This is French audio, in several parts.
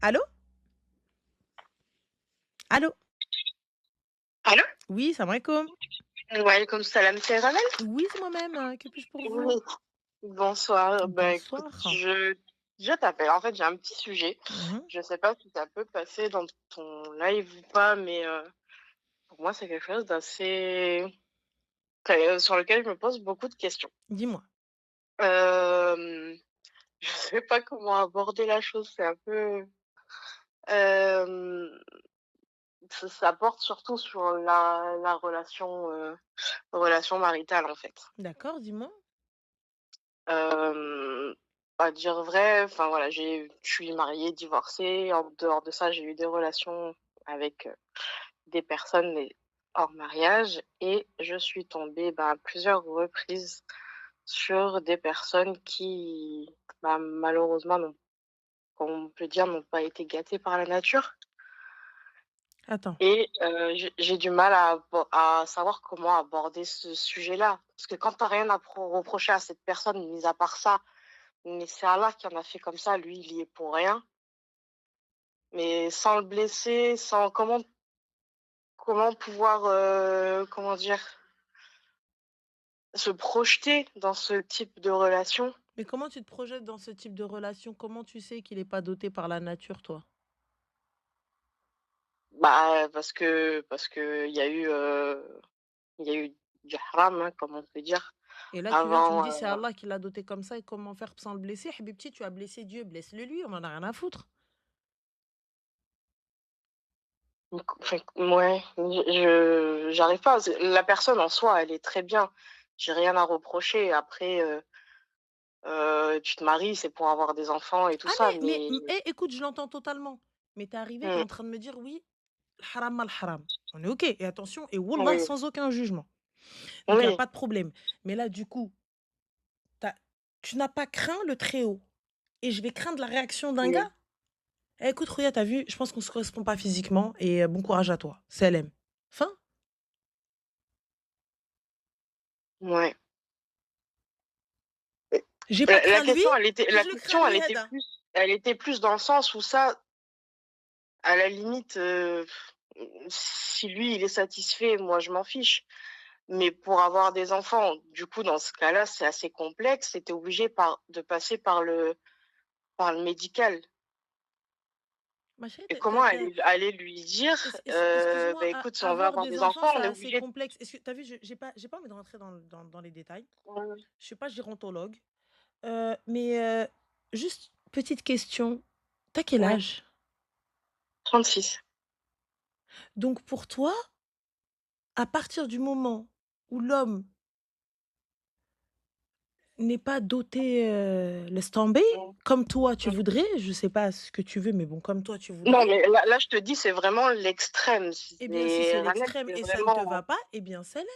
Allô? Allô? Allô? Oui, salam alaikum. Walaikum salam, c'est Ramel? Oui, c'est moi-même. Que puis-je pour Oui. vous? Bonsoir. Écoute, Bonsoir. je t'appelle. En fait, j'ai un petit sujet. Mhm. Je sais pas si ça peut passer dans ton live ou pas, mais pour moi, c'est quelque chose d'assez sur lequel je me pose beaucoup de questions. Dis-moi. Euh, je sais pas comment aborder la chose. C'est un peu. euh, ça porte surtout sur la relation maritale, en fait. D'accord, dis-moi. Hem, à dire vrai, enfin voilà, je suis mariée, divorcée. En dehors de ça, j'ai eu des relations avec, des personnes, mais hors mariage, et je suis tombée, à plusieurs reprises sur des personnes qui, malheureusement, comme on peut dire, n'ont pas été gâtées par la nature, Attends. et j'ai du mal à savoir comment aborder ce sujet-là. Parce que quand tu as rien à reprocher à cette personne, mis à part ça. Mais c'est Allah qui en a fait comme ça, lui, il y est pour rien. Mais sans le blesser, sans comment pouvoir, comment dire? Se projeter dans ce type de relation? Mais comment tu te projettes dans ce type de relation? Comment tu sais qu'il n'est pas doté par la nature, toi? Parce que il y a eu du haram, hein, comme on peut dire, Et là, tu viens, tu me avant, dis, c'est Allah qui l'a doté comme ça et comment faire sans le blesser? Habibti, tu as blessé Dieu, blesse-le lui, on en a rien à foutre. enfin, mouais, je j'arrive pas, la personne en soi, elle est très bien. J'ai rien à reprocher. Après, tu te maries, c'est pour avoir des enfants et tout Ah, ça, mais écoute, je l'entends totalement. Mais t'es arrivé, t'es mmh, en train de me dire, oui, le haram mal haram. On est OK. Et attention, et wallah, oui, sans aucun jugement. Donc, il n'y a oui, pas de problème. Mais là, du coup, tu tu n'as pas craint le très-haut et je vais craindre la réaction d'un oui. gars? Eh, écoute, Rouya, tu vu, je pense qu'on se correspond pas physiquement et bon courage à toi. CLM. Fin. Ouais. Et J'ai pas la craint lui, question, mais je le crains lui, Heda. elle était plus dans le sens où ça, à la limite, si lui, il est satisfait, moi, je m'en fiche. Mais pour avoir des enfants, du coup, dans ce cas-là, c'est assez complexe et tu es obligé de passer par le médical. Ma chérie, Et comment aller lui dire, excuse-moi, écoute, si on veut avoir avoir des des enfants, enfants, c'est on est assez obligé de. complexe. Est-ce que tu vu, j'ai pas envie de rentrer dans les détails. Ouais, Je suis pas gérontologue. Mais juste petite question. T'as quel ouais, âge? 36. Donc pour toi, à partir du moment où l'homme n'est pas doté, laisse tomber, Mmh, comme toi tu mmh. voudrais, je sais pas ce que tu veux, mais bon, comme toi tu Non, voudrais, mais là, je te dis, c'est vraiment l'extrême. eh bien, si c'est Ranel, l'extrême c'est et ça ne te va vraiment. pas, eh bien, celle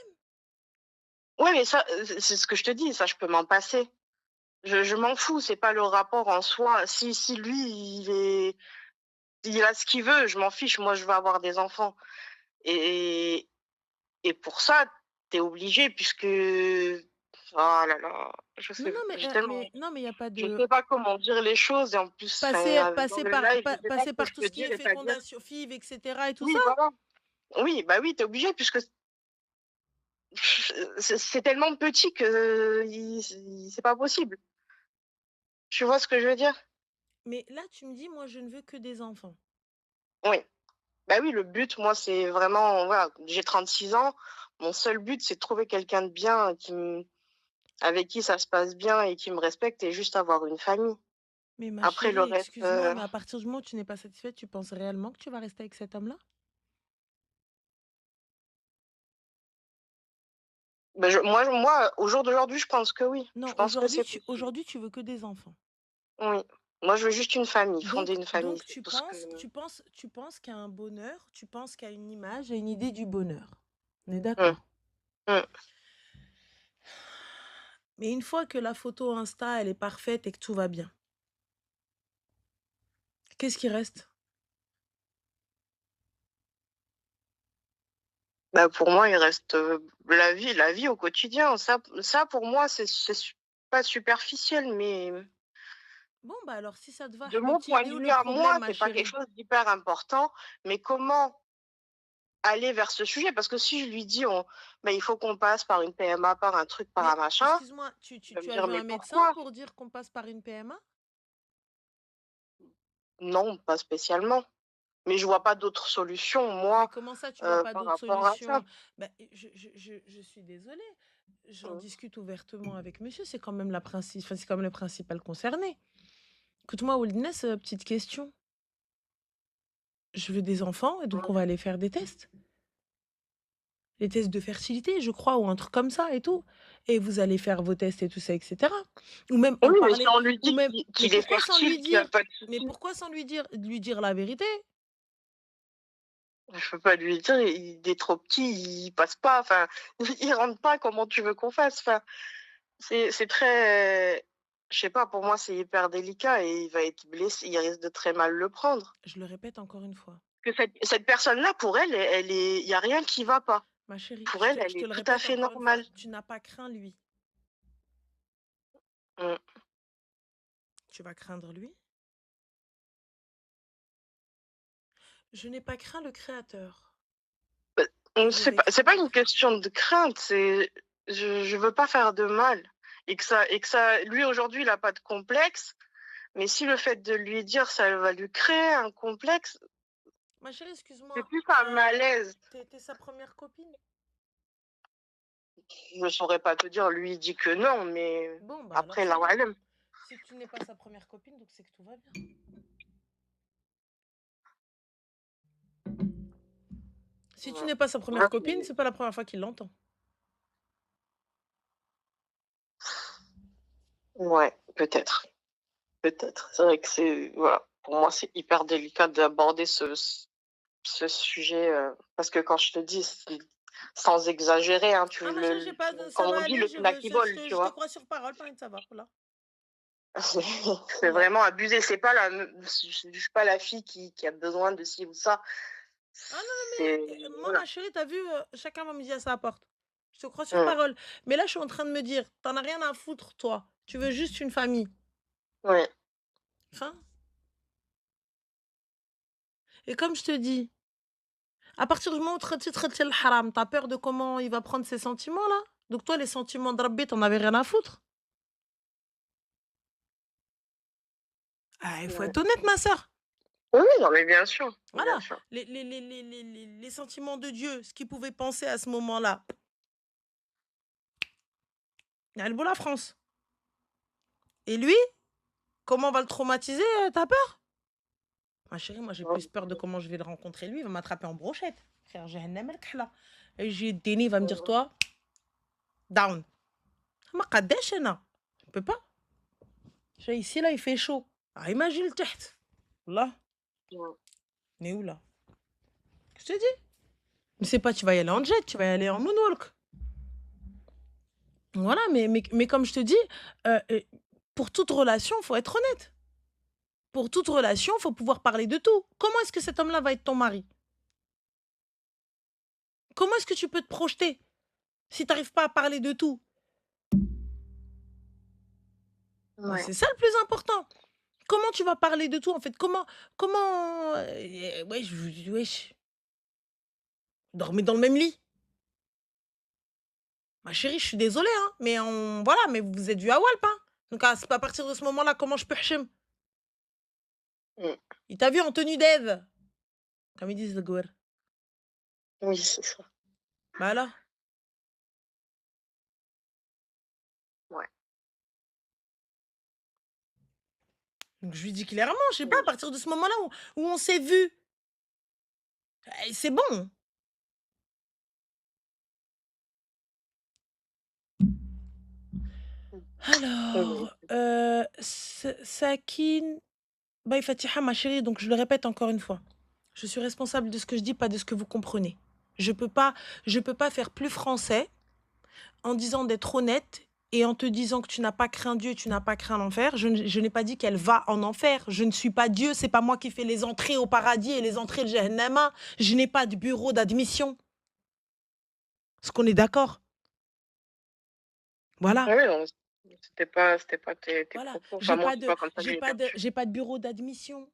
Ouais, mais ça, c'est ce que je te dis, ça, je peux m'en passer. Je m'en fous, c'est pas le rapport en soi. Si lui, il a ce qu'il veut, je m'en fiche. Moi, je veux avoir des enfants. Et, et pour ça, t'es obligé, puisque. Oh là là, non, non, j'ai tellement. mais non, mais il y a pas Je de sais pas comment dire les choses, et en plus, enfin, dans le live, je sais pas passer ce que par je tout peux ce qui dire est et pas dire. fécondation FIV et cetera et tout ça? Oui, voilà. Oui, bah oui, t'es obligé, puisque c'est tellement petit que c'est pas possible. Tu vois ce que je veux dire? Mais là, tu me dis: «Moi, je ne veux que des enfants». Oui. Bah oui, le but, moi, c'est vraiment, voilà, j'ai 36 ans. Mon seul but, c'est de trouver quelqu'un de bien avec qui ça se passe bien et qui me respecte, et juste avoir une famille. Mais ma Après, le chérie, reste, excuse-moi, mais à partir du moment où tu n'es pas satisfaite, tu penses réellement que tu vas rester avec cet homme-là? moi, au jour d'aujourd'hui, je pense que oui. Je Non, pense que c'est possible. aujourd'hui, tu veux que des enfants. Oui. Moi, je veux juste une famille, fonder une famille, Donc c'est tout ce que. tu penses qu'à un bonheur, tu penses qu'à une image, à une idée du bonheur. On est Mmh, d'accord. mmh. Mais une fois que la photo Insta, elle est parfaite et que tout va bien, qu'est-ce qui reste? Bah, pour moi, il reste, la vie au quotidien. Ça pour moi, c'est pas superficiel, mais Bon, bah alors si ça te va, De mon Habibi, point il est de où vue le à problème, moi, ma c'est pas quelque chérie? chose d'hyper important, mais comment aller vers ce sujet? Parce que si je lui dis: «Bah, il faut qu'on passe par une PMA, par un truc, par un Mais machin», excuse-moi, tu, il tu, va me tu as dire: vu «Mais un médecin pourquoi?» pour dire qu'on passe par une PMA? Non, pas spécialement, mais je vois pas d'autres solutions, Mais moi, comment ça, tu vois pas par d'autres rapport à ça. solutions? Bah, je suis désolée. J'en Mmh. discute ouvertement avec monsieur. C'est quand même enfin, c'est quand même le principal concerné. Écoute-moi, Wildness, petite question. Je veux des enfants et donc on va Mmh. aller faire des tests. Les tests de fertilité, je crois, ou un truc comme ça et tout. Et vous allez faire vos tests et tout ça, etc. Ou même en Oui, mais si parler. on lui Ou dit même. Mais qu'il est pourquoi sans lui fertile, qu'il y a dire? pas de Mais souci, pourquoi sans lui dire la vérité? je peux pas lui dire: «Il est trop petit, il passe pas», enfin, il rentre pas, comment tu veux qu'on fasse? Enfin, c'est très, je sais pas, pour moi, c'est hyper délicat et il va être blessé, il risque de très mal le prendre. Je le répète encore une fois. Que cette personne-là, pour elle, elle est, il y a rien qui va pas. Ma chérie, Pour elle, je elle te est le tout à répète fait encore une fois. normale. Tu n'as pas craint lui. Mmh. Tu vas craindre lui. Je n'ai pas craint le créateur. Bah, Et je c'est vais pas craindre. une question de crainte, c'est je veux pas faire de mal et que ça lui, aujourd'hui, il a pas de complexe, mais si le fait de lui dire, ça va lui créer un complexe, Ma chérie, c'est excuse-moi, plus un malaise. t'es sa première copine? Je saurais pas te dire, lui, il dit que non, mais Bon, bah alors après, c'est là, bon. ouais, Si tu n'es pas sa première copine, donc c'est que tout va bien. Si tu n'es pas sa première copine, c'est pas la première fois qu'il l'entend. ouais, peut-être. Peut-être. C'est vrai que c'est, voilà, pour moi, c'est hyper délicat d'aborder ce sujet, parce que quand je te dis, c'est sans exagérer, hein, Ah, ma chérie, j'ai pas ça comme va on dit, aller, le knackiball, tu je te vois? crois sur parole, pas de savoir, là. C'est c'est Là. vraiment abusé. C'est pas je suis pas la fille qui a besoin de ci ou ça. Ah non, non, C'est mais moi, voilà. ma chérie, t'as vu, chacun va midi à sa porte. Je te crois sur Mmh. parole. Mais là, je suis en train de me dire, t'en as rien à foutre, toi. Tu veux juste une famille. Ouais. Enfin. Et comme je te dis, à partir du moment où tu le haram, t'as peur de comment il va prendre ses sentiments, là? Donc toi, les sentiments de Rabbi, t'en avais rien à foutre. Ah, il faut Ouais. être honnête, ma sœur. Oui, oui, non, mais bien sûr, bien Voilà. sûr. Les sentiments de Dieu, ce qu'il pouvait penser à ce moment-là. Il a le beau la France. Et lui, comment on va le traumatiser, t'as peur? Ma chérie, moi, j'ai Ouais. plus peur de comment je vais le rencontrer. Lui, il va m'attraper en brochette. Frère, j'ai un amal là. Et j'ai Denis, il va me dire, Mmh. toi, down. Ma قداش انا. Je peux pas. Ici, là, il fait chaud. Ah, imagine le tête. Là, Ouais. on est où là? Je te dis. Mais c'est pas, tu vas y aller en jet, tu vas y aller en moonwalk. Voilà, mais comme je te dis, pour toute relation, faut être honnête. Pour toute relation, faut pouvoir parler de tout. Comment est-ce que cet homme-là va être ton mari? Comment est-ce que tu peux te projeter si tu n'arrives pas à parler de tout? Moi, Ouais. c'est ça le plus important. Comment tu vas parler de tout en fait? Comment wesh, wesh, dormez dans le même lit. Ma chérie, je suis désolée, hein, mais voilà, mais vous vous êtes vus à Walp, hein. Donc c'est pas à partir de ce moment-là, comment je peux hchem? Mmh. Il t'a vu en tenue d'Ève, comme ils disent le gouer. Oui, c'est ça. Bah alors? Ouais. Donc je lui dis clairement, je sais pas, à Mmh. partir de ce moment-là où on s'est vus, c'est bon. Mmh. Alors, Sakine, bah, Fatiha, ma chérie, donc je le répète encore une fois. Je suis responsable de ce que je dis, pas de ce que vous comprenez. Je peux pas, je peux pas faire plus français en disant d'être honnête et en te disant que tu n'as pas craint Dieu, tu n'as pas craint l'enfer. Je n'ai pas dit qu'elle va en enfer. Je ne suis pas Dieu. C'est pas moi qui fais les entrées au paradis et les entrées de Jahannama. Je n'ai pas de bureau d'admission. Est-ce qu'on est d'accord? Voilà. Oui, non, C'était pas tes Voilà, propos. Enfin, moi, en tout cas, comme ça, je l'ai perçu. j'ai pas de bureau d'admission.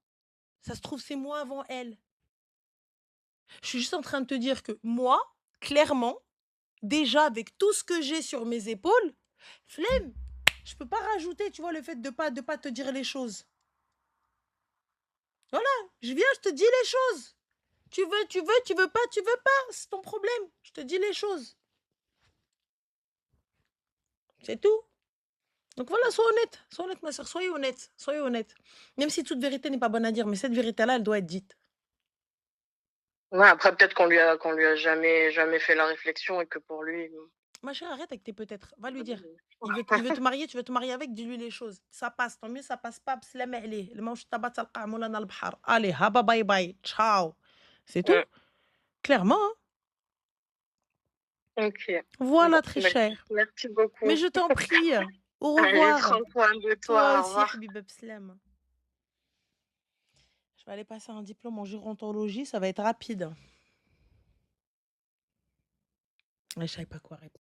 Ça se trouve, c'est moi avant elle. Je suis juste en train de te dire que moi, clairement, déjà avec tout ce que j'ai sur mes épaules, flemme. Je peux pas rajouter, tu vois, le fait de pas te dire les choses. Voilà, je viens, je te dis les choses. Tu veux pas, c'est ton problème. Je te dis les choses. C'est tout. Donc voilà, sois honnête, ma soeur, soyez honnête, soyez honnête. Même si toute vérité n'est pas bonne à dire, mais cette vérité-là, elle doit être dite. Ouais, après, peut-être qu'on lui a jamais fait la réflexion et que pour lui, Ma chère, arrête avec tes peut-être. Va lui dire. Il veut te marier, tu veux te marier avec, dis-lui les choses. Ça passe, tant mieux, ça passe pas. بسلامة عليه. الموش تبع تلقاه مولانا البحر. Allez, haba bye bye. Ciao. C'est tout. Mmh. Clairement, hein. OK. Bon, Voilà, très bah, écoute, cher. merci Mais beaucoup. je t'en prie. Au Allez, revoir. prends soin de Toi toi. Au aussi, revoir. Habiba Bslam. Je vais aller passer un diplôme en gérontologie, ça va être rapide. Ouais, je savais pas quoi répondre.